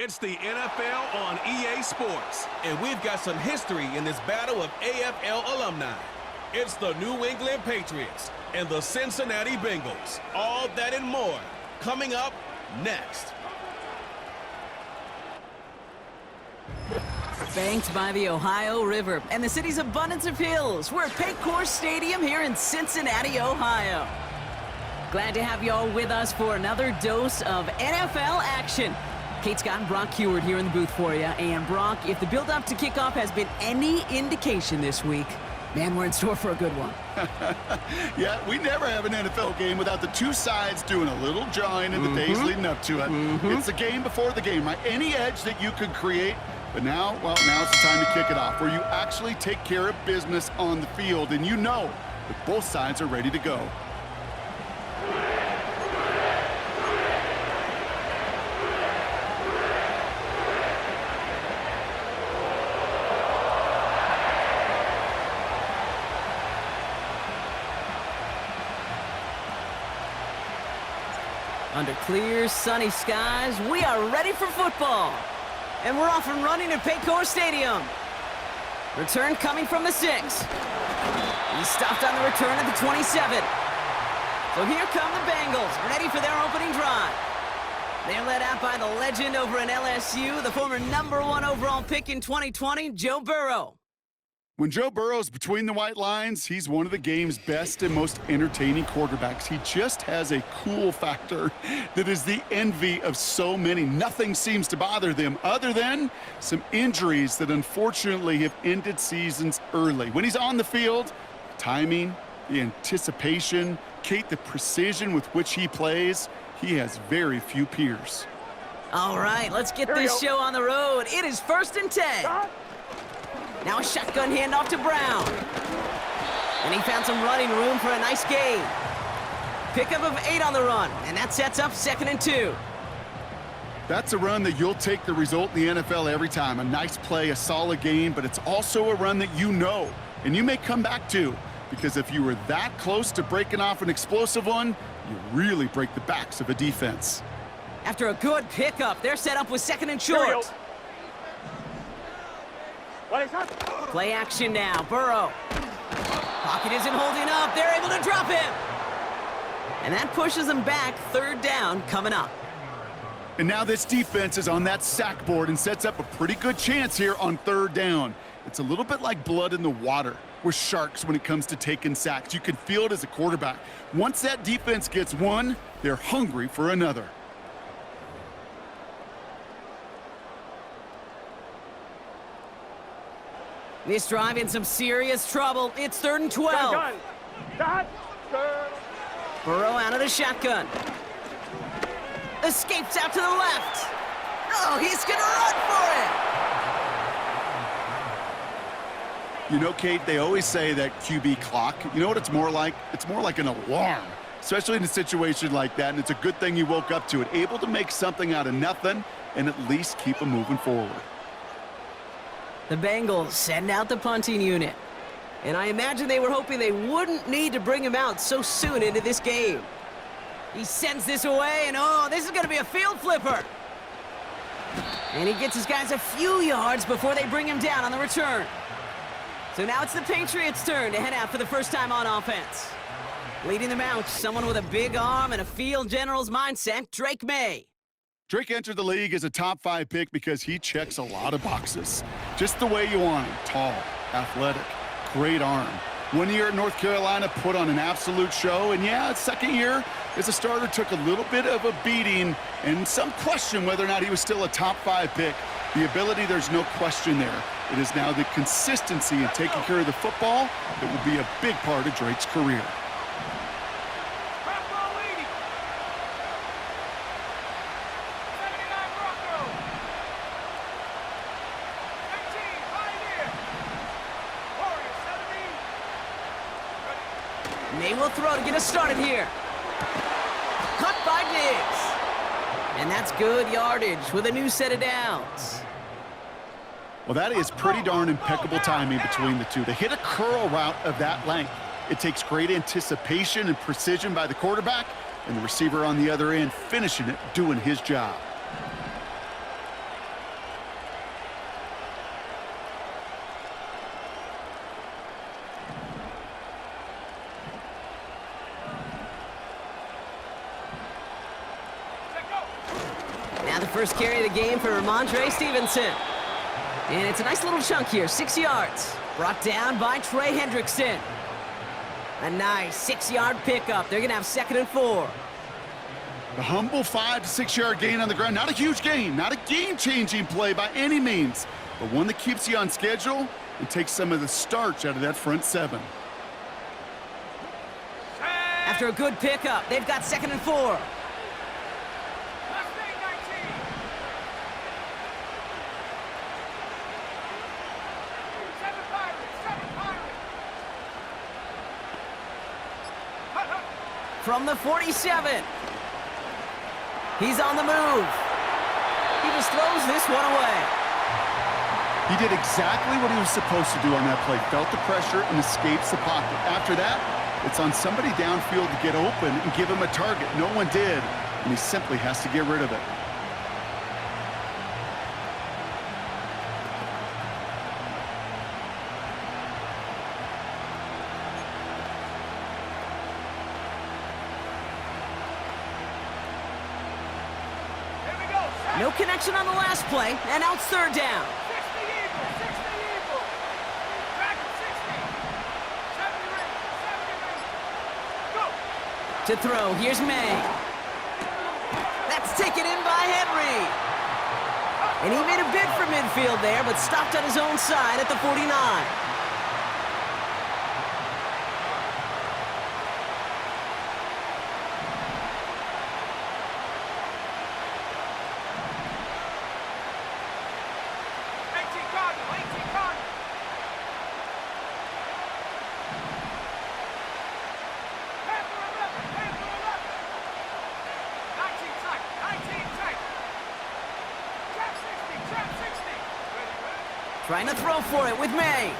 It's the NFL on EA Sports, and we've got some history in this battle of AFL alumni. It's the New England Patriots and the Cincinnati Bengals. All that and more coming up next. Banked by the Ohio River and the city's abundance of hills, we're at Paycor Stadium here in Cincinnati, Ohio. Glad to have you all with us for another dose of NFL action. Kate Scott and Brock Heward here in the booth for you. And Brock, if the build-up to kickoff has been any indication this week, man, we're in store for a good one. Yeah, we never have an NFL game without the two sides doing a little jawing in the days leading up to it. It's the game before the game, right? Any edge that you could create, but now it's the time to kick it off, where you actually take care of business on the field, and you know that both sides are ready to go. Under clear, sunny skies, we are ready for football. And we're off and running at Paycor Stadium. Return coming from the 6. He stopped on the return at the 27. So here come the Bengals, ready for their opening drive. They're led out by the legend over in LSU, the former #1 overall pick in 2020, Joe Burrow. When Joe Burrow's between the white lines, he's one of the game's best and most entertaining quarterbacks. He just has a cool factor that is the envy of so many. Nothing seems to bother them other than some injuries that unfortunately have ended seasons early. When he's on the field, the timing, the anticipation, Kate, the precision with which he plays, he has very few peers. All right, let's get this show on the road. It is 1st and 10. Now a shotgun handoff to Brown. And he found some running room for a nice gain. Pickup of 8 on the run, and that sets up 2nd and 2. That's a run that you'll take the result in the NFL every time. A nice play, a solid gain, but it's also a run that you know, and you may come back to, because if you were that close to breaking off an explosive one, you really break the backs of a defense. After a good pickup, they're set up with 2nd and short. Play action now, Burrow. Pocket isn't holding up. They're able to drop him. And that pushes them back. 3rd down coming up. And now this defense is on that sack board and sets up a pretty good chance here on 3rd down. It's a little bit like blood in the water. We're sharks when it comes to taking sacks. You can feel it as a quarterback. Once that defense gets one, they're hungry for another. This drive in some serious trouble. It's 3rd and 12. Burrow out of the shotgun. Escapes out to the left. Oh, he's going to run for it. You know, Kate, they always say that QB clock. You know what it's more like? It's more like an alarm, especially in a situation like that, and it's a good thing you woke up to it. Able to make something out of nothing and at least keep them moving forward. The Bengals send out the punting unit. And I imagine they were hoping they wouldn't need to bring him out so soon into this game. He sends this away, and oh, this is going to be a field flipper. And he gets his guys a few yards before they bring him down on the return. So now it's the Patriots' turn to head out for the first time on offense. Leading them out, someone with a big arm and a field general's mindset, Drake May. Drake entered the league as a top 5 pick because he checks a lot of boxes. Just the way you want him. Tall, athletic, great arm. 1 year at North Carolina, put on an absolute show. And yeah, 2nd year as a starter took a little bit of a beating and some question whether or not he was still a top 5 pick. The ability, there's no question there. It is now the consistency in taking care of the football that will be a big part of Drake's career. May will throw to get us started here. Cut by Diggs. And that's good yardage with a new set of downs. Well, that is pretty darn impeccable timing between the two. They hit a curl route of that length. It takes great anticipation and precision by the quarterback, and the receiver on the other end finishing it, doing his job. Now the first carry of the game for Ramondre Stevenson. And it's a nice little chunk here, 6 yards. Brought down by Trey Hendrickson. A nice 6-yard pickup. They're going to have 2nd and 4. The humble 5 to 6 yard gain on the ground. Not a huge gain, not a game-changing play by any means, but one that keeps you on schedule and takes some of the starch out of that front 7. After a good pickup, they've got 2nd and 4. From the 47. He's on the move. He just throws this one away. He did exactly what he was supposed to do on that play. Felt the pressure and escapes the pocket. After that, it's on somebody downfield to get open and give him a target. No one did, and he simply has to get rid of it. No connection on the last play, and now it's 3rd down. To throw, here's May. That's taken in by Henry. And he made a bid for midfield there, but stopped on his own side at the 49. Trying to throw for it with May.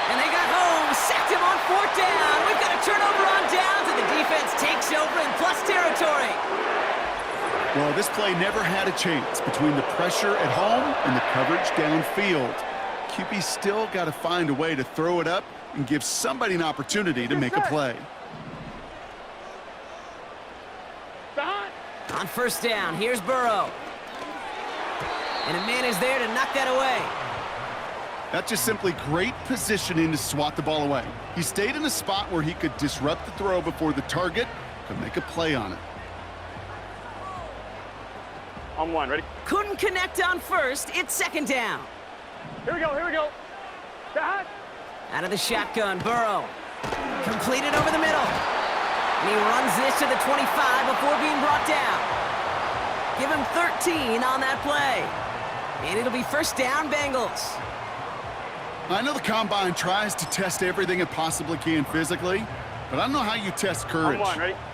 And they got home, sacked him on 4th down. We've got a turnover on downs, and the defense takes over in plus territory. Well, this play never had a chance between the pressure at home and the coverage downfield. QB still got to find a way to throw it up and give somebody an opportunity to make a play. On 1st down, here's Burrow. And a man is there to knock that away. That's just simply great positioning to swat the ball away. He stayed in a spot where he could disrupt the throw before the target could make a play on it. On 1, ready? Couldn't connect on 1st. It's 2nd down. Here we go, here we go. Back. Out of the shotgun, Burrow. Completed over the middle. And he runs this to the 25 before being brought down. Give him 13 on that play. And it'll be 1st down, Bengals. I know the Combine tries to test everything it possibly can physically, but I don't know how you test courage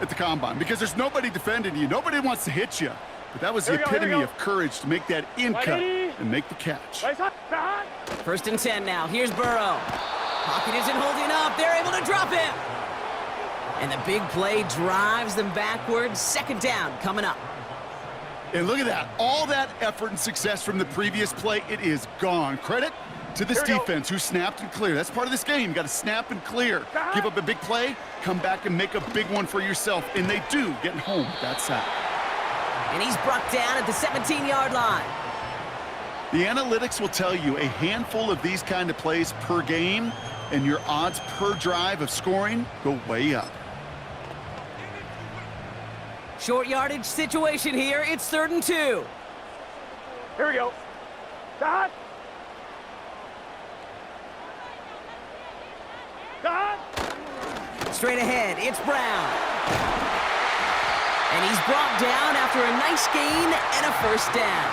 at the Combine because there's nobody defending you. Nobody wants to hit you. But that was the epitome of courage to make that in cut and make the catch. 1st and 10 now. Here's Burrow. Pocket isn't holding up. They're able to drop him. And the big play drives them backwards. 2nd down coming up. And look at that. All that effort and success from the previous play, it is gone. Credit to this defense who snapped and cleared. That's part of this game. You got to snap and clear. Give up a big play, come back and make a big one for yourself. And they do, getting home with that sack. And he's brought down at the 17-yard line. The analytics will tell you a handful of these kind of plays per game, and your odds per drive of scoring go way up. Short yardage situation here. It's 3rd and 2. Here we go. Dot. Dot. Straight ahead, it's Brown. And he's brought down after a nice gain and a 1st down.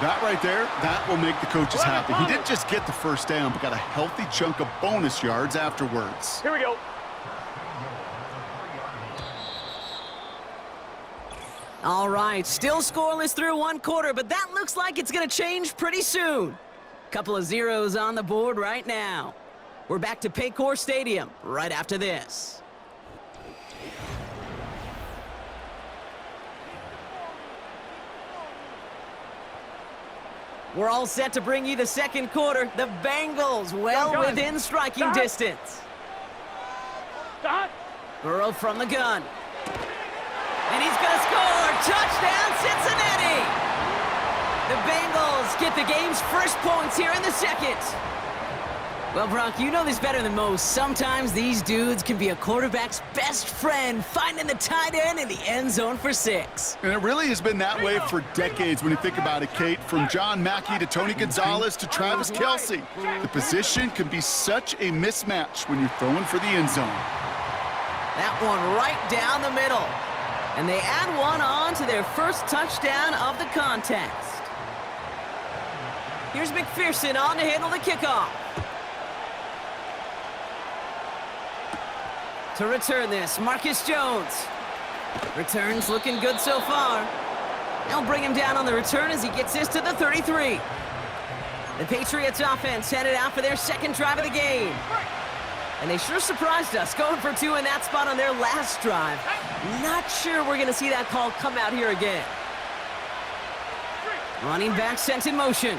That right there, that will make the coaches happy. He didn't just get the 1st down, but got a healthy chunk of bonus yards afterwards. Here we go. All right, still scoreless through 1 quarter, but that looks like it's going to change pretty soon. Couple of zeros on the board right now. We're back to Paycor Stadium right after this. We're all set to bring you the 2nd quarter. The Bengals well within striking distance. Dot. Burrow from the gun. And he's going to score! Bengals get the game's first points here in the second. Well, Brock, you know this better than most. Sometimes these dudes can be a quarterback's best friend, finding the tight end in the end zone for 6. And it really has been that way for decades when you think about it, Kate. From John Mackey to Tony Gonzalez to Travis Kelce. The position can be such a mismatch when you're throwing for the end zone. That one right down the middle. And they add one on to their first touchdown of the contest. Here's McPherson on to handle the kickoff. To return this, Marcus Jones. Returns looking good so far. They'll bring him down on the return as he gets this to the 33. The Patriots offense headed out for their second drive of the game. And they sure surprised us, going for 2 in that spot on their last drive. Not sure we're going to see that call come out here again. Running back sent in motion.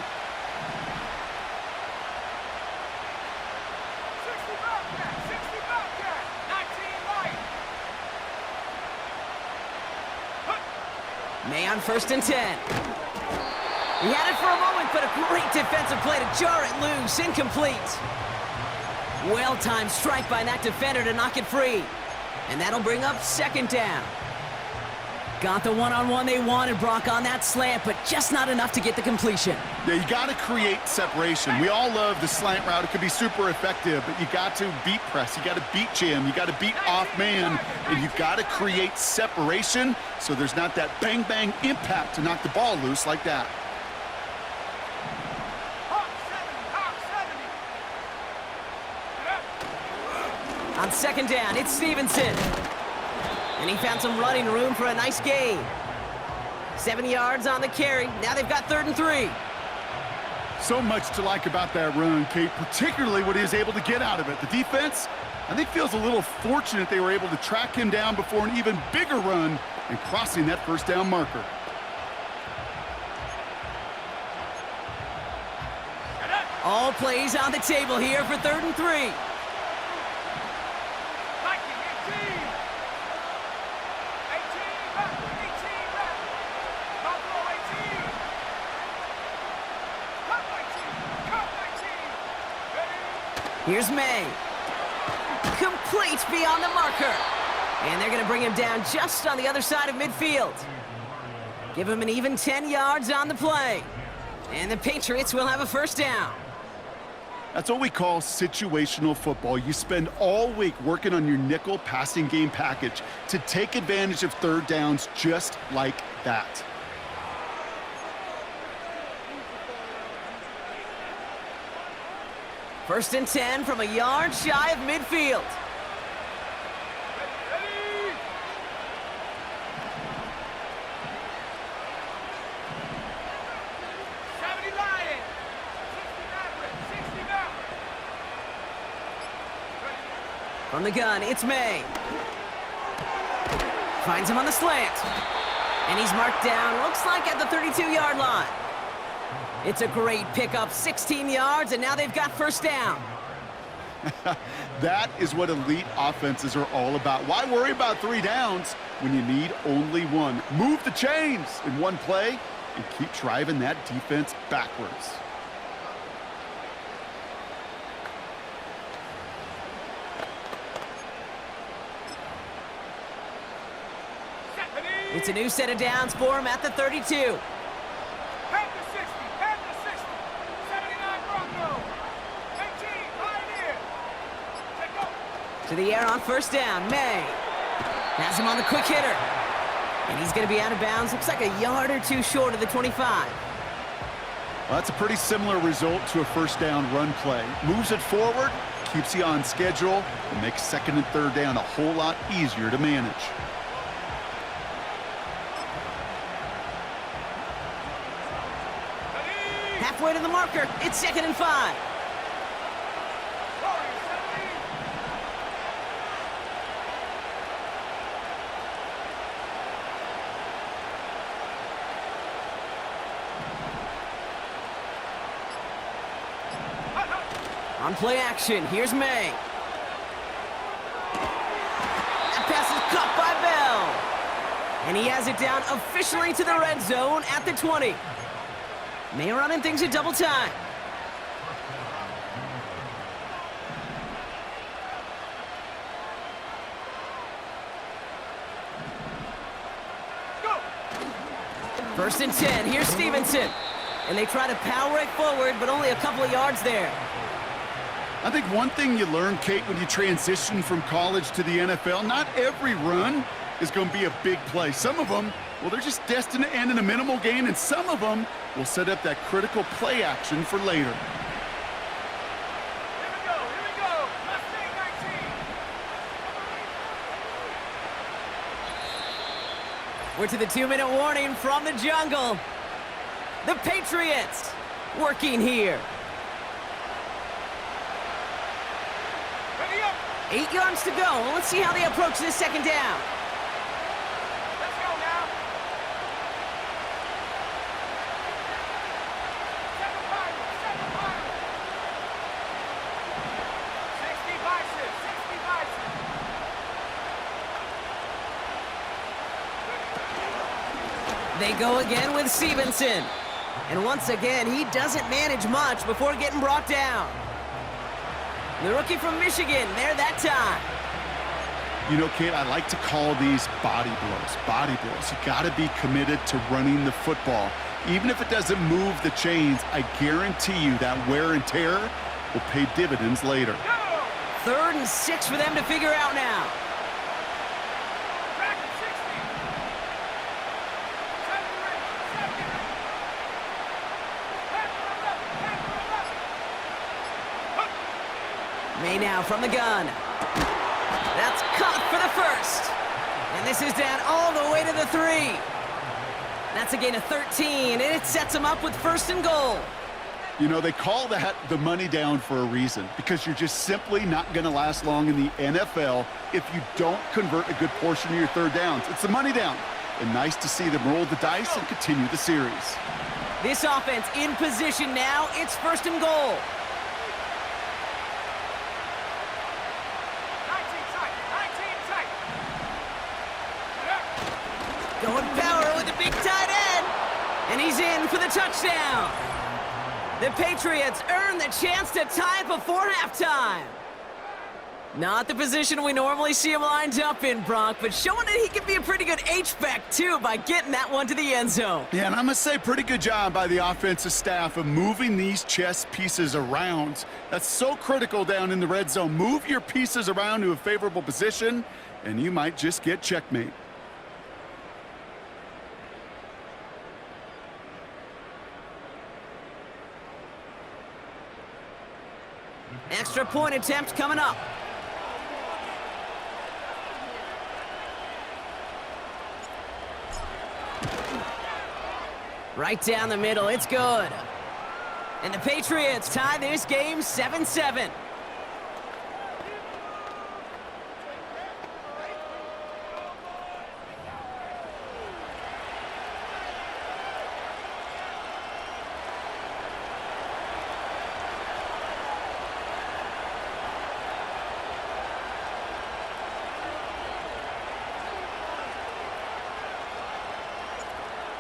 May on 1st and 10. He had it for a moment, but a great defensive play to jar it loose. Incomplete. Well-timed strike by that defender to knock it free. And that'll bring up 2nd down. Got the one-on-one they wanted, Brock, on that slant, but just not enough to get the completion. Yeah, you got to create separation. We all love the slant route. It could be super effective, but you got to beat press. You got to beat jam. You got to beat off man, and you got to create separation so there's not that bang-bang impact to knock the ball loose like that. On 2nd down, it's Stevenson. And he found some running room for a nice gain. 7 yards on the carry. Now they've got 3rd and 3. So much to like about that run, Kate, particularly what he was able to get out of it. The defense, I think, feels a little fortunate they were able to track him down before an even bigger run and crossing that 1st down marker. All plays on the table here for 3rd and 3. Here's May. Complete beyond the marker. And they're going to bring him down just on the other side of midfield. Give him an even 10 yards on the play. And the Patriots will have a 1st down. That's what we call situational football. You spend all week working on your nickel passing game package to take advantage of 3rd downs just like that. First and 10 from a yard shy of midfield. From the gun, it's May. Finds him on the slant. And he's marked down, looks like at the 32-yard line. It's a great pickup, 16 yards, and now they've got 1st down. That is what elite offenses are all about. Why worry about 3 downs when you need only 1? Move the chains in one play and keep driving that defense backwards. It's a new set of downs for him at the 32. To the air on 1st down, May. Has him on the quick hitter. And he's going to be out of bounds. Looks like a yard or 2 short of the 25. Well, that's a pretty similar result to a 1st down run play. Moves it forward, keeps you on schedule, and makes 2nd and 3rd down a whole lot easier to manage. Halfway to the marker, it's 2nd and 5. On play action, here's May. That pass is caught by Bell. And he has it down officially to the red zone at the 20. May run in things in double time. First and 10, here's Stevenson. And they try to power right forward, but only a couple of yards there. I think one thing you learn, Kate, when you transition from college to the NFL, not every run is going to be a big play. Some of them, well, they're just destined to end in a minimal gain, and some of them will set up that critical play action for later. Here we go. Mustang 19. We're to the 2-minute warning from the jungle. The Patriots working here. Ready up. 8 yards to go. Let's see how they approach this second down. Let's go now. Second final. 60 biceps. They go again with Stevenson. And once again, he doesn't manage much before getting brought down. The rookie from Michigan, there that time. You know, Kate, I like to call these body blows. Body blows. You got to be committed to running the football. Even if it doesn't move the chains, I guarantee you that wear and tear will pay dividends later. 3rd and 6 for them to figure out now. Back to 60. May now from the gun. That's caught for the first. And this is down all the way to the 3. That's a gain of 13, and it sets them up with 1st and goal. You know, they call that the money down for a reason, because you're just simply not going to last long in the NFL if you don't convert a good portion of your 3rd downs. It's the money down. And nice to see them roll the dice and continue the series. This offense in position now. It's 1st and goal. 19 tight. Going power with the big tight end. And he's in for the touchdown. The Patriots earn the chance to tie it before halftime. Not the position we normally see him lined up in, Brock, but showing that he can be a pretty good H-back, too, by getting that one to the end zone. Yeah, and I must say, pretty good job by the offensive staff of moving these chess pieces around. That's so critical down in the red zone. Move your pieces around to a favorable position, and you might just get checkmate. Extra point attempt coming up. Right down the middle, it's good. And the Patriots tie this game 7-7.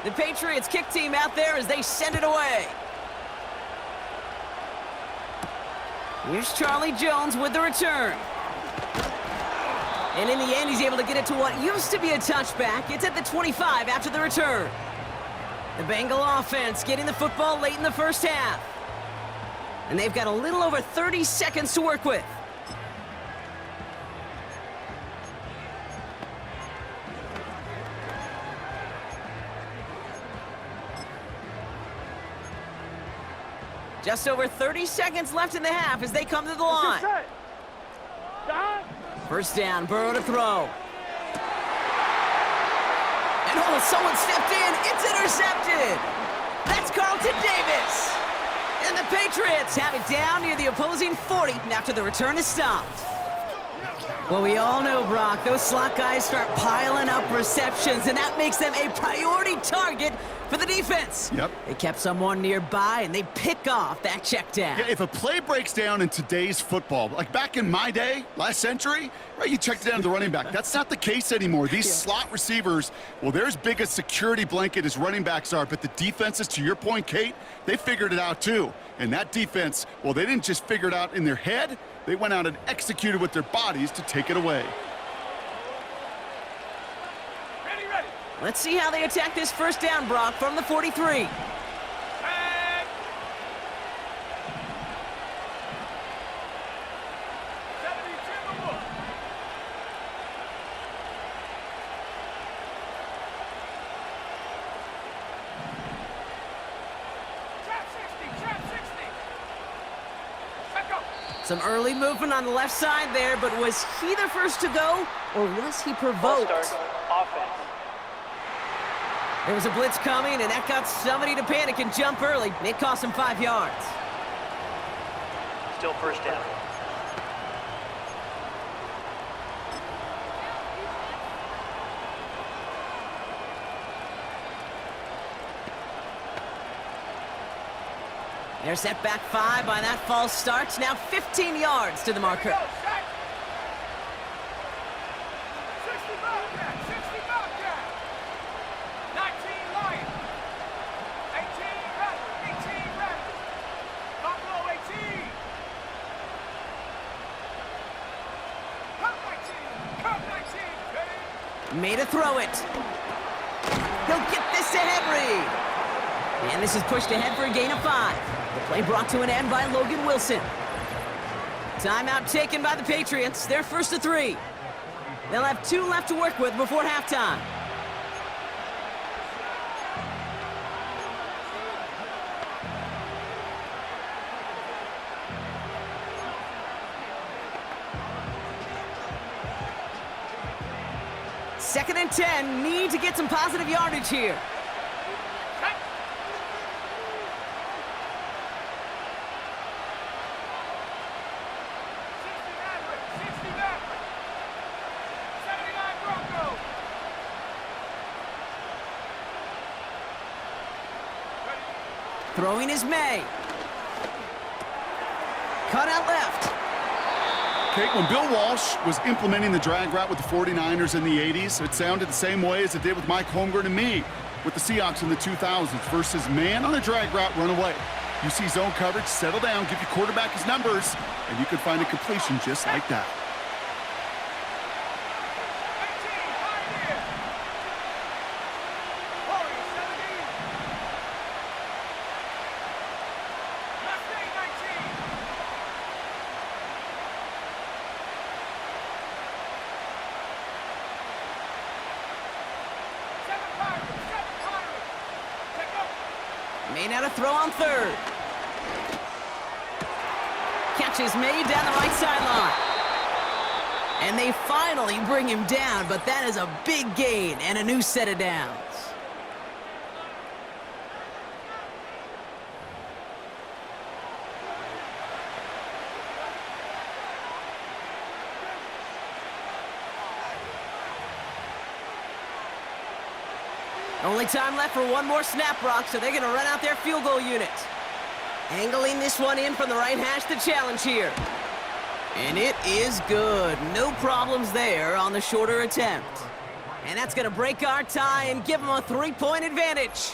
The Patriots kick team out there as they send it away. Here's Charlie Jones with the return. And in the end, he's able to get it to what used to be a touchback. It's at the 25 after the return. The Bengal offense getting the football late in the first half. And they've got a little over 30 seconds to work with. Just over 30 seconds left in the half as they come to the line. First down, Burrow to throw. And oh, someone stepped in. It's intercepted. That's Carlton Davis. And the Patriots have it down near the opposing 40 after the return is stopped. Well, we all know, Brock, those slot guys start piling up receptions, and that makes them a priority target for the defense. Yep. They kept someone nearby, and they pick off that check down. Yeah, if a play breaks down in today's football, like back in my day, last century, right, you checked it down to the running back. That's not the case anymore. These slot receivers, well, they're as big a security blanket as running backs are, but the defenses, to your point, Kate, they figured it out too. And that defense, well, they didn't just figure it out in their head. They went out and executed with their bodies to take it away. Ready, ready. Let's see how they attack this first down, Brock, from the 43. And... Some early movement on the left side there, but was he the first to go, or was he provoked? Offense. There was a blitz coming, and that got somebody to panic and jump early. It cost him 5 yards. Still first down. They're set back 5 by that false start. Now 15 yards to the marker. 60 Bobcat, 60 Bobcat. 19 Lions. 18 Raptors, 18 Raptors. Buffalo 18. Cup 19, ready? Made a throw it. He'll get this to Henry. And this is pushed ahead for a gain of 5. The play brought to an end by Logan Wilson. Timeout taken by the Patriots. They're first to 3. They'll have 2 left to work with before halftime. Second and 10. Need to get some positive yardage here. Throwing is May. Cut out left. Kate, when Bill Walsh was implementing the drag route with the 49ers in the 80s, it sounded the same way as it did with Mike Holmgren and me with the Seahawks in the 2000s versus man on a drag route, run away. You see zone coverage, settle down, give your quarterback his numbers, and you can find a completion just like that. Made out a throw on third. Catch is made down the right sideline. And they finally bring him down, but that is a big gain and a new set of downs. Only time left for one more snap, Brock, so they're going to run out their field goal unit. Angling this one in from the right hash to challenge here. And it is good. No problems there on the shorter attempt. And that's going to break our tie and give them a 3-point advantage.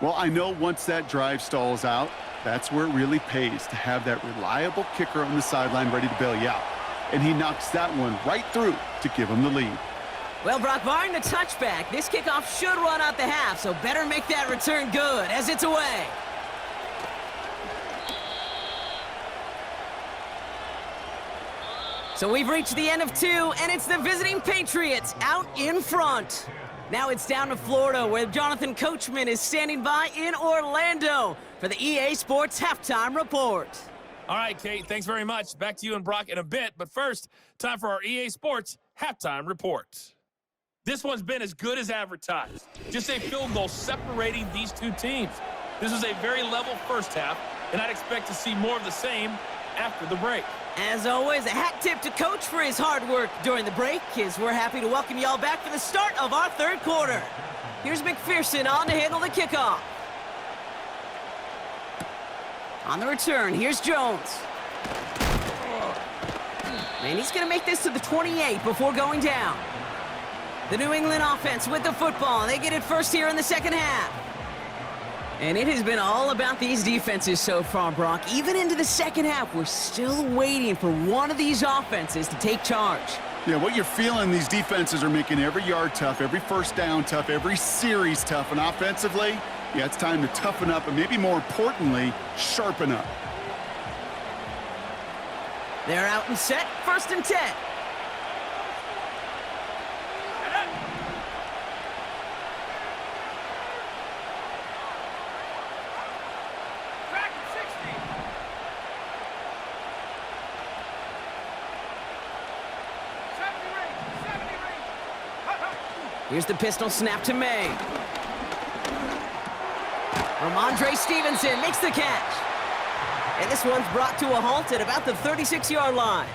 Well, I know once that drive stalls out, that's where it really pays to have that reliable kicker on the sideline ready to bail you out. And he knocks that one right through to give him the lead. Well, Brock, barring the touchback, this kickoff should run out the half, so better make that return good as it's away. So we've reached the end of 2, and it's the visiting Patriots out in front. Now it's down to Florida, where Jonathan Coachman is standing by in Orlando for the EA Sports Halftime Report. All right, Kate, thanks very much. Back to you and Brock in a bit, but first, time for our EA Sports Halftime Report. This one's been as good as advertised. Just a field goal separating these two teams. This was a very level first half, and I'd expect to see more of the same after the break. As always, a hat tip to Coach for his hard work during the break, as we're happy to welcome y'all back for the start of our third quarter. Here's McPherson on to handle the kickoff. On the return, here's Jones. And he's going to make this to the 28 before going down. The New England offense with the football. They get it first here in the second half. And it has been all about these defenses so far, Brock. Even into the second half, we're still waiting for one of these offenses to take charge. Yeah, what you're feeling, these defenses are making every yard tough, every first down tough, every series tough. And offensively, yeah, it's time to toughen up and maybe more importantly, sharpen up. They're out and set, 1st and 10. Back at 60. 70 range, 70 range. Here's the pistol snap to May. Ramondre Stevenson makes the catch. And this one's brought to a halt at about the 36-yard line.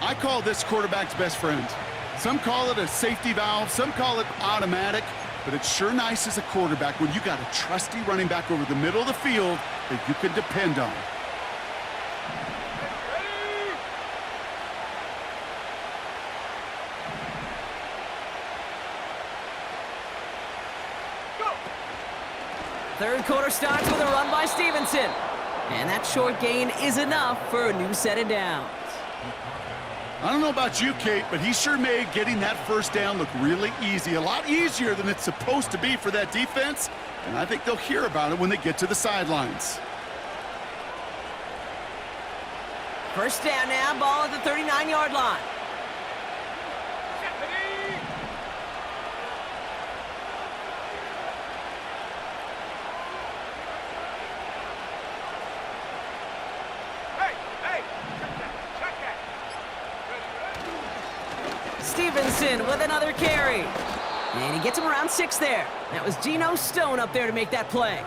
I call this quarterback's best friend. Some call it a safety valve, some call it automatic, but it's sure nice as a quarterback when you got a trusty running back over the middle of the field that you can depend on. Third quarter starts with a run by Stevenson. And that short gain is enough for a new set of downs. I don't know about you, Kate, but he sure made getting that first down look really easy. A lot easier than it's supposed to be for that defense. And I think they'll hear about it when they get to the sidelines. First down now, ball at the 39-yard line. Stevenson with another carry. And he gets him around 6 there. That was Geno Stone up there to make that play.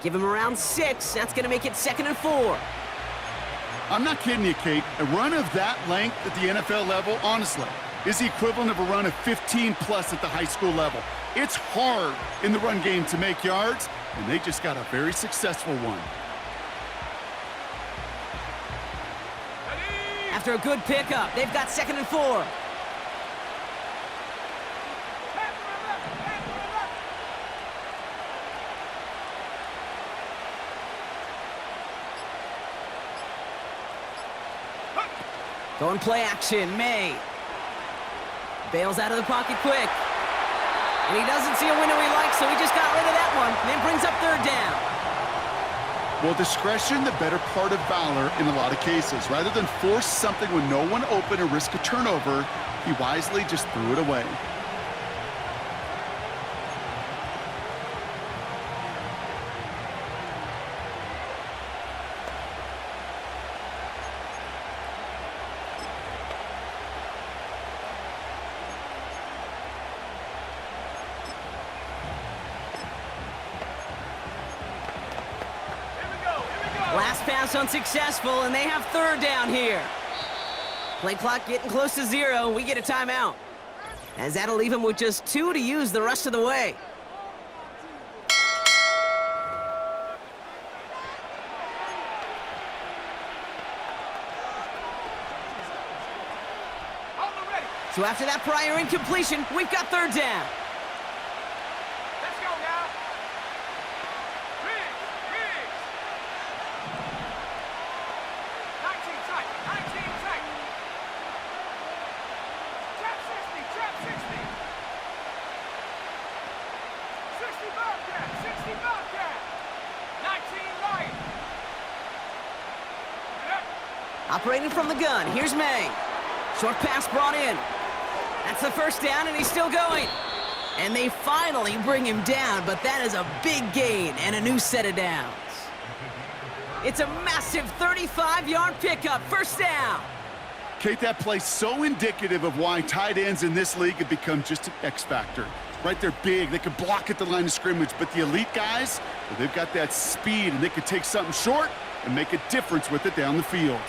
Give him around 6. That's going to make it 2nd and 4. I'm not kidding you, Kate. A run of that length at the NFL level, honestly, is the equivalent of a run of 15-plus at the high school level. It's hard in the run game to make yards, and they just got a very successful one. After a good pickup, they've got 2nd and 4. Going play action, May. Bails out of the pocket quick. And he doesn't see a window he likes, so he just got rid of that one. And then brings up 3rd down. Well, discretion, the better part of valor in a lot of cases. Rather than force something with no one open or risk a turnover, he wisely just threw it away. Last pass unsuccessful, and they have 3rd down here. Play clock getting close to 0. We get a timeout. As that'll leave him with just 2 to use the rest of the way. So after that prior incompletion, we've got 3rd down. Let's go now. Riggs. 19 tight. Trap 60. 60 Bobcat. 19 light. Operating from the gun, here's May. Short pass brought in. That's the first down, and he's still going. And they finally bring him down, but that is a big gain and a new set of downs. It's a massive 35-yard pickup, first down. Kate, that play's so indicative of why tight ends in this league have become just an X factor. Right, they're big, they can block at the line of scrimmage, but the elite guys, well, they've got that speed, and they can take something short and make a difference with it down the field.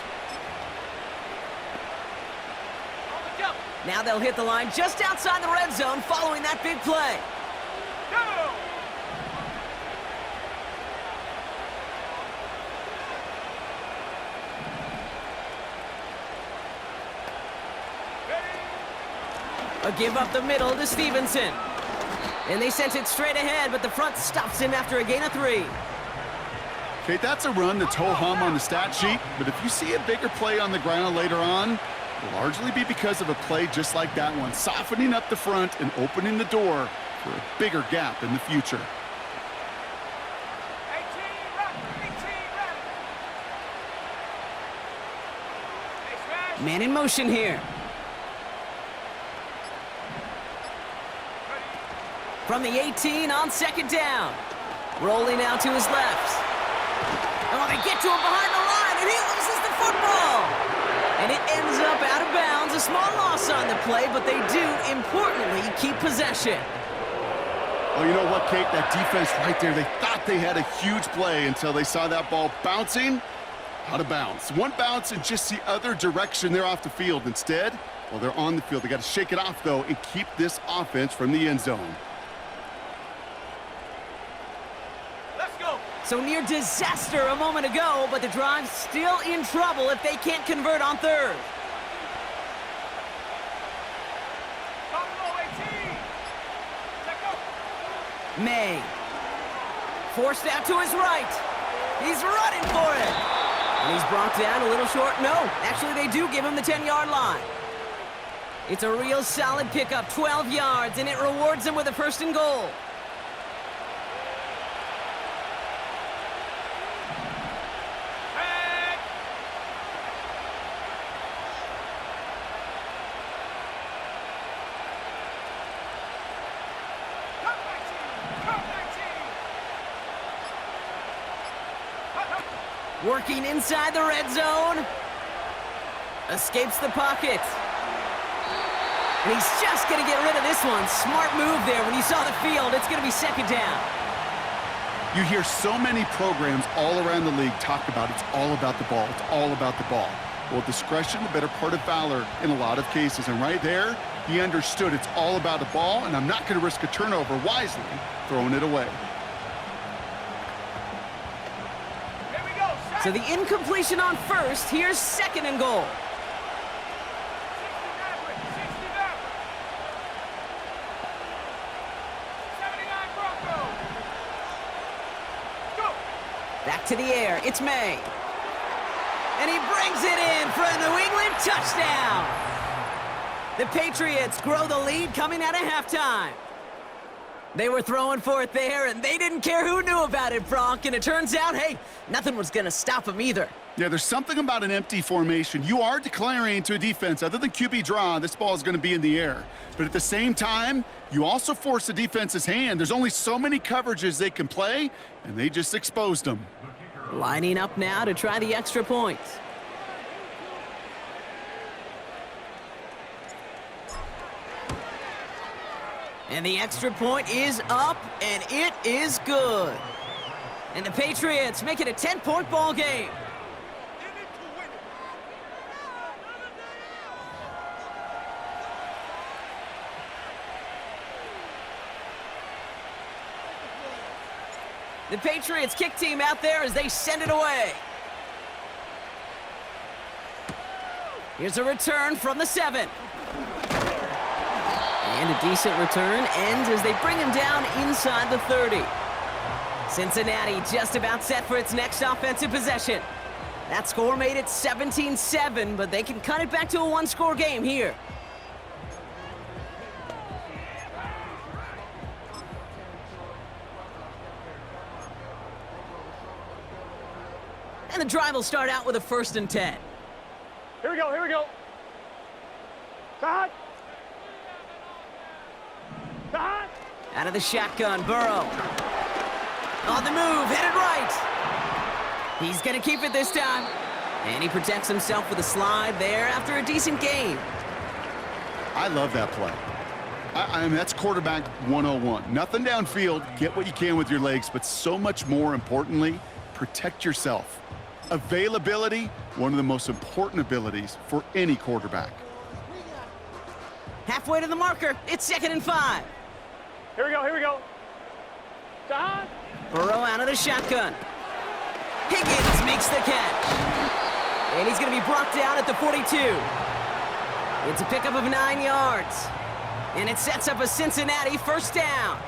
On the jump. Now they'll hit the line just outside the red zone following that big play. Go! A give up the middle to Stevenson. And they sent it straight ahead, but the front stops him after a gain of 3. Okay, that's a run that's ho-hum on the stat sheet, but if you see a bigger play on the ground later on, it'll largely be because of a play just like that one, softening up the front and opening the door for a bigger gap in the future. 18 run. 18 run. Hey, smash. Man in motion here. From the 18 on second down. Rolling out to his left. Oh, they get to him behind the line, and he loses the football. And it ends up out of bounds. A small loss on the play, but they do, importantly, keep possession. Oh, you know what, Kate? That defense right there, they thought they had a huge play until they saw that ball bouncing out of bounds. One bounce and just the other direction, they're off the field. Instead, well, they're on the field. They got to shake it off, though, and keep this offense from the end zone. So near disaster a moment ago, but the drive's still in trouble if they can't convert on third. Buffalo 18. Let go. May. Forced out to his right. He's running for it. And he's brought down a little short. No, actually they do give him the 10-yard line. It's a real solid pickup, 12 yards, and it rewards him with a 1st and goal. Working inside the red zone. Escapes the pocket. And he's just going to get rid of this one. Smart move there. When you saw the field, it's going to be second down. You hear so many programs all around the league talk about it's all about the ball. It's all about the ball. Well, discretion, the better part of valor in a lot of cases. And right there, he understood it's all about the ball, and I'm not going to risk a turnover wisely, throwing it away. So the incompletion on first. Here's 2nd and goal. 79 Broncos. Go. Back to the air. It's May. And he brings it in for a New England touchdown. The Patriots grow the lead coming out of halftime. They were throwing for it there, and they didn't care who knew about it, Bronk. And it turns out, hey, nothing was going to stop them either. Yeah, there's something about an empty formation. You are declaring to a defense, other than QB draw, this ball is going to be in the air. But at the same time, you also force the defense's hand. There's only so many coverages they can play, and they just exposed them. Lining up now to try the extra point. And the extra point is up, and it is good. And the Patriots make it a 10-point ball game. The Patriots kick team out there as they send it away. Here's a return from the 7. And a decent return ends as they bring him down inside the 30. Cincinnati just about set for its next offensive possession. That score made it 17-7, but they can cut it back to a one-score game here. And the drive will start out with a 1st and 10. Here we go, here we go. Side. Side. Out of the shotgun, Burrow. On the move, headed right. He's going to keep it this time. And he protects himself with a slide there after a decent game. I love that play. I mean, that's quarterback 101. Nothing downfield, get what you can with your legs, but so much more importantly, protect yourself. Availability, one of the most important abilities for any quarterback. Halfway to the marker. It's 2nd and 5. Here we go, here we go. Don. Burrow out of the shotgun. Higgins makes the catch. And he's going to be brought down at the 42. It's a pickup of 9 yards. And it sets up a Cincinnati first down.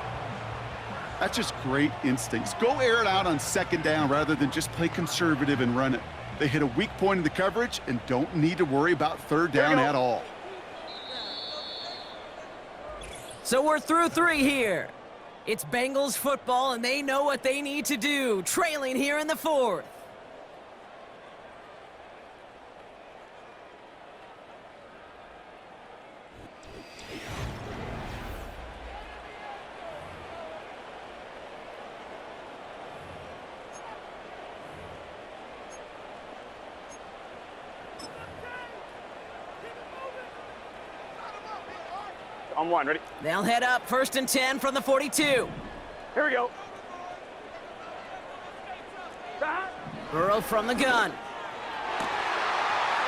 That's just great instincts. Go air it out on 2nd down rather than just play conservative and run it. They hit a weak point in the coverage and don't need to worry about 3rd down at all. So we're through 3 here. It's Bengals football, and they know what they need to do, trailing here in the 4th. On 1, ready? They'll head up 1st and 10 from the 42. Here we go. Don. Burrow from the gun.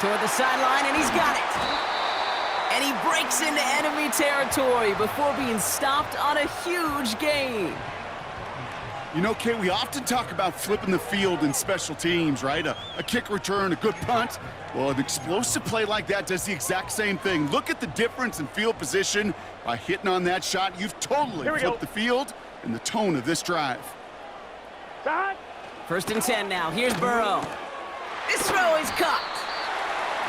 Toward the sideline, and he's got it. And he breaks into enemy territory before being stopped on a huge gain. You know, Kate, we often talk about flipping the field in special teams, right? A kick return, a good punt. Well, an explosive play like that does the exact same thing. Look at the difference in field position. By hitting on that shot, you've totally flipped the field and the tone of this drive. Don. 1st and 10 now. Here's Burrow. This throw is caught.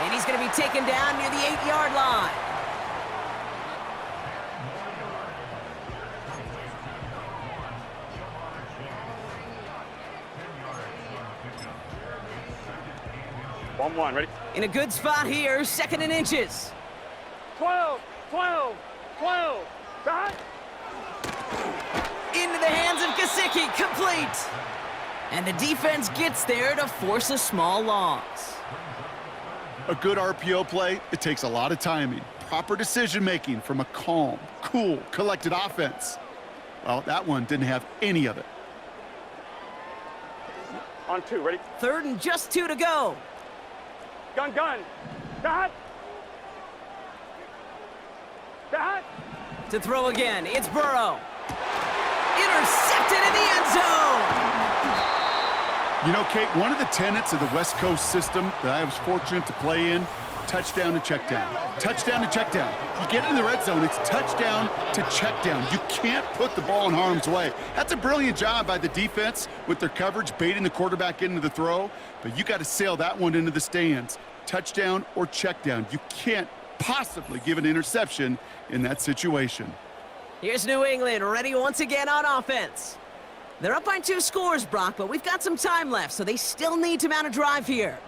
And he's going to be taken down near the 8-yard line. On 1, ready? In a good spot here, 2nd and inches. 12, 12, 12. Don. Into the hands of Gesicki, complete. And the defense gets there to force a small loss. A good RPO play, it takes a lot of timing, proper decision-making from a calm, cool, collected offense. Well, that one didn't have any of it. On 2, ready? 3rd and just 2 to go. Gun, gun. Don. Don. To throw again, it's Burrow. Intercepted in the end zone. You know, Kate, one of the tenets of the West Coast system that I was fortunate to play in, touchdown to check down. Touchdown to check down. You get in the red zone, it's touchdown to check down. You can't put the ball in harm's way. That's a brilliant job by the defense with their coverage, baiting the quarterback into the throw, but you got to sail that one into the stands. Touchdown or check down. You can't possibly give an interception in that situation. Here's New England, ready once again on offense. They're up by 2 scores, Brock, but we've got some time left, so they still need to mount a drive here.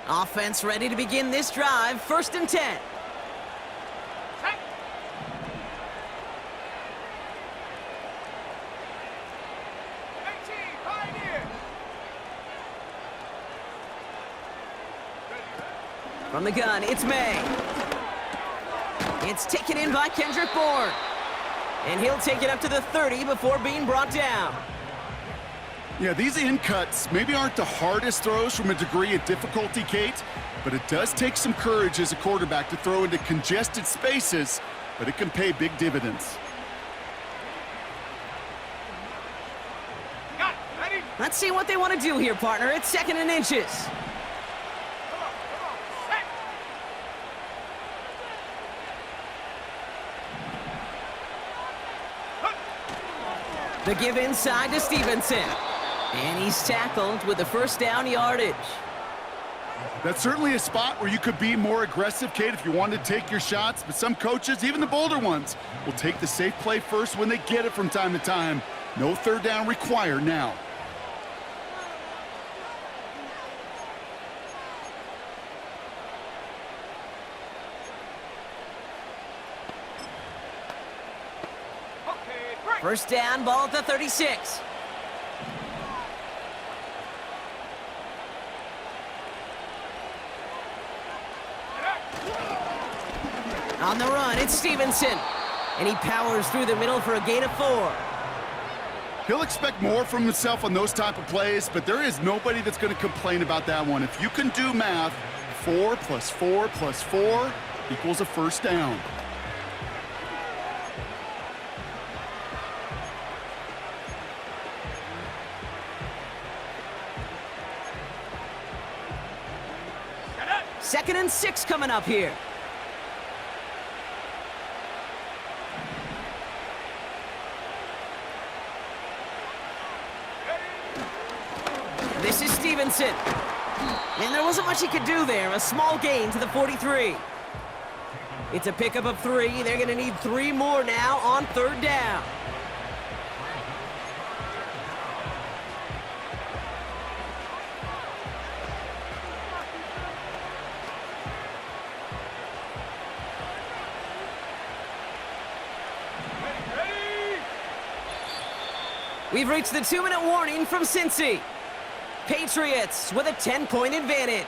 Offense ready to begin this drive, 1st and 10. From the gun, it's May. It's taken in by Kendrick Bourne. And he'll take it up to the 30 before being brought down. Yeah, these in cuts maybe aren't the hardest throws from a degree of difficulty, Kate, but it does take some courage as a quarterback to throw into congested spaces, but it can pay big dividends. Let's see what they want to do here, partner. It's 2nd and inches. The give inside to Stevenson. And he's tackled with the first down yardage. That's certainly a spot where you could be more aggressive, Kate, if you wanted to take your shots. But some coaches, even the bolder ones, will take the safe play first when they get it from time to time. No 3rd down required now. First down, ball at the 36. On the run, it's Stevenson. And he powers through the middle for a gain of 4. He'll expect more from himself on those type of plays, but there is nobody that's going to complain about that one. If you can do math, 4 + 4 + 4 equals a first down. Second and 6 coming up here. This is Stevenson. And there wasn't much he could do there. A small gain to the 43. It's a pickup of 3. They're going to need 3 more now on third down. We've reached the 2-minute warning from Cincy. Patriots with a 10-point advantage.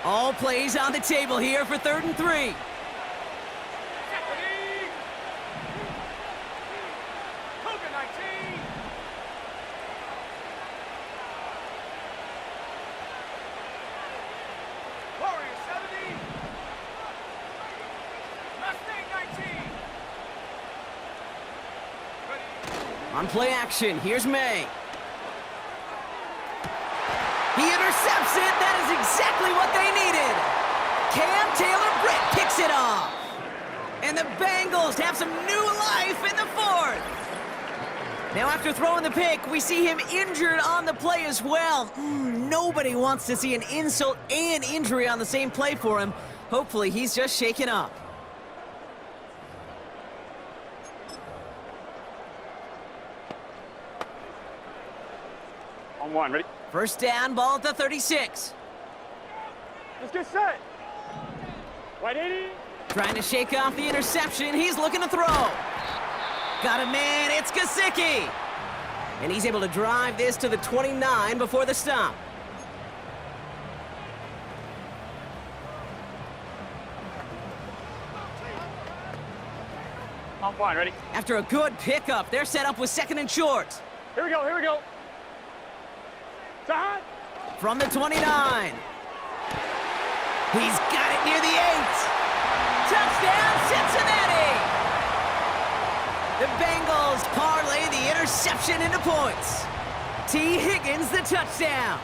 All plays on the table here for 3rd and 3. On play action, here's May. He intercepts it. That is exactly what they needed. Cam Taylor-Britt picks it off. And the Bengals have some new life in the 4th. Now after throwing the pick, we see him injured on the play as well. Nobody wants to see an insult and injury on the same play for him. Hopefully he's just shaken up. On 1, ready? First down, ball at the 36. Let's get set. White 80. Trying to shake off the interception. He's looking to throw. Got a man. It's Gesicki. And he's able to drive this to the 29 before the stop. On 1, ready? After a good pickup, they're set up with 2nd and short. Here we go, here we go. Side. From the 29. He's got it near the 8. Touchdown, Cincinnati! The Bengals parlay the interception into points. T. Higgins, the touchdown.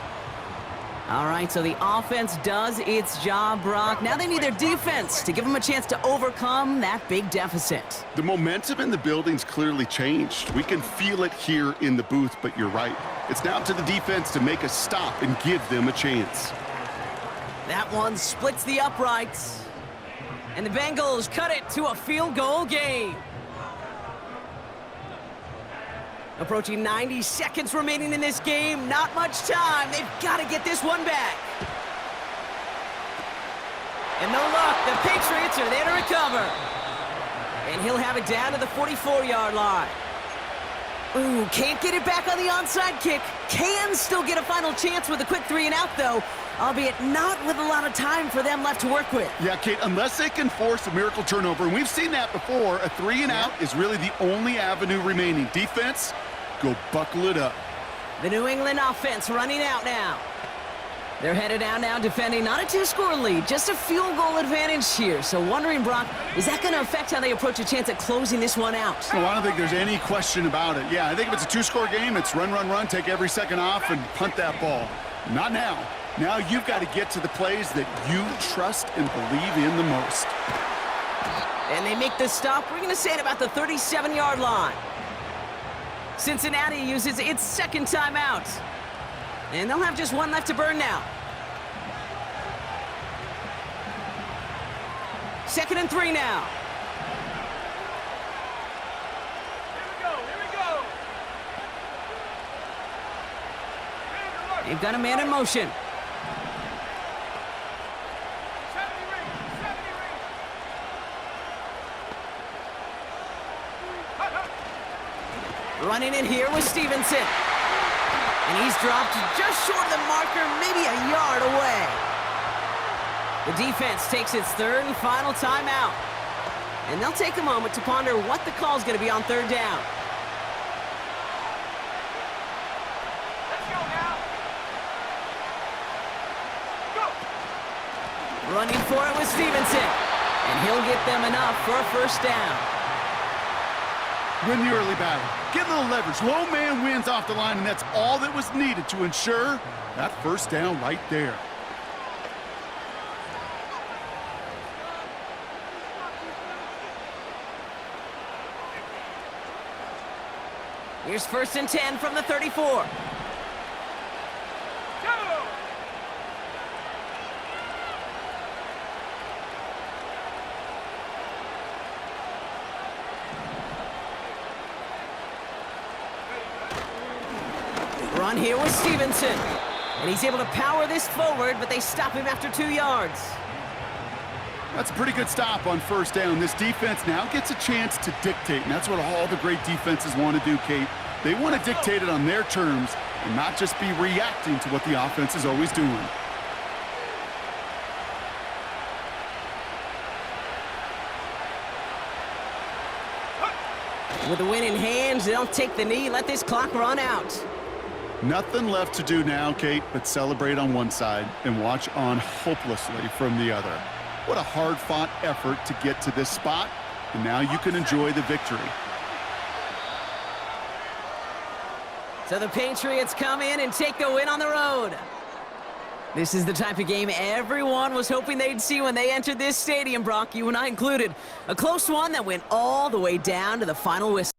All right, so the offense does its job, Brock. Now they need their defense to give them a chance to overcome that big deficit. The momentum in the building's clearly changed. We can feel it here in the booth, but you're right. It's now to the defense to make a stop and give them a chance. That one splits the uprights. And the Bengals cut it to a field goal game. Approaching 90 seconds remaining in this game. Not much time. They've got to get this one back. And no luck. The Patriots are there to recover. And he'll have it down to the 44-yard line. Ooh, can't get it back on the onside kick. Can still get a final chance with a quick 3-and-out, though, albeit not with a lot of time for them left to work with. Yeah, Kate, unless they can force a miracle turnover, and we've seen that before, a 3-and-out is really the only avenue remaining. Defense, go buckle it up. The New England offense running out now. They're headed down now defending not a 2-score lead, just a field goal advantage here. So wondering, Brock, is that going to affect how they approach a chance at closing this one out? No, I don't think there's any question about it. Yeah, I think if it's a 2-score game, it's run, run, run, take every second off and punt that ball. Not now. Now you've got to get to the plays that you trust and believe in the most. And they make the stop. We're going to say it about the 37-yard line. Cincinnati uses its second timeout. And they'll have just one left to burn now. 2nd and 3 now. Here we go. They've got a man in motion. 70 rings. Running in here with Stevenson. And he's dropped just short of the marker, maybe a yard away. The defense takes its third and final timeout. And they'll take a moment to ponder what the call is going to be on third down. Let's go now. Go. Running for it with Stevenson. And he'll get them enough for a first down. Win the early battle. Get a little leverage. Low man wins off the line, and that's all that was needed to ensure that first down right there. Here's 1st and 10 from the 34. Go. Run here with Stevenson. And he's able to power this forward, but they stop him after 2 yards. That's a pretty good stop on first down. This defense now gets a chance to dictate, and that's what all the great defenses want to do, Kate. They want to dictate it on their terms and not just be reacting to what the offense is always doing. With the win in hand, they'll take the knee, let this clock run out. Nothing left to do now, Kate, but celebrate on one side and watch on hopelessly from the other. What a hard-fought effort to get to this spot, and now you can enjoy the victory. So the Patriots come in and take the win on the road. This is the type of game everyone was hoping they'd see when they entered this stadium, Brock, you and I included. A close one that went all the way down to the final whistle.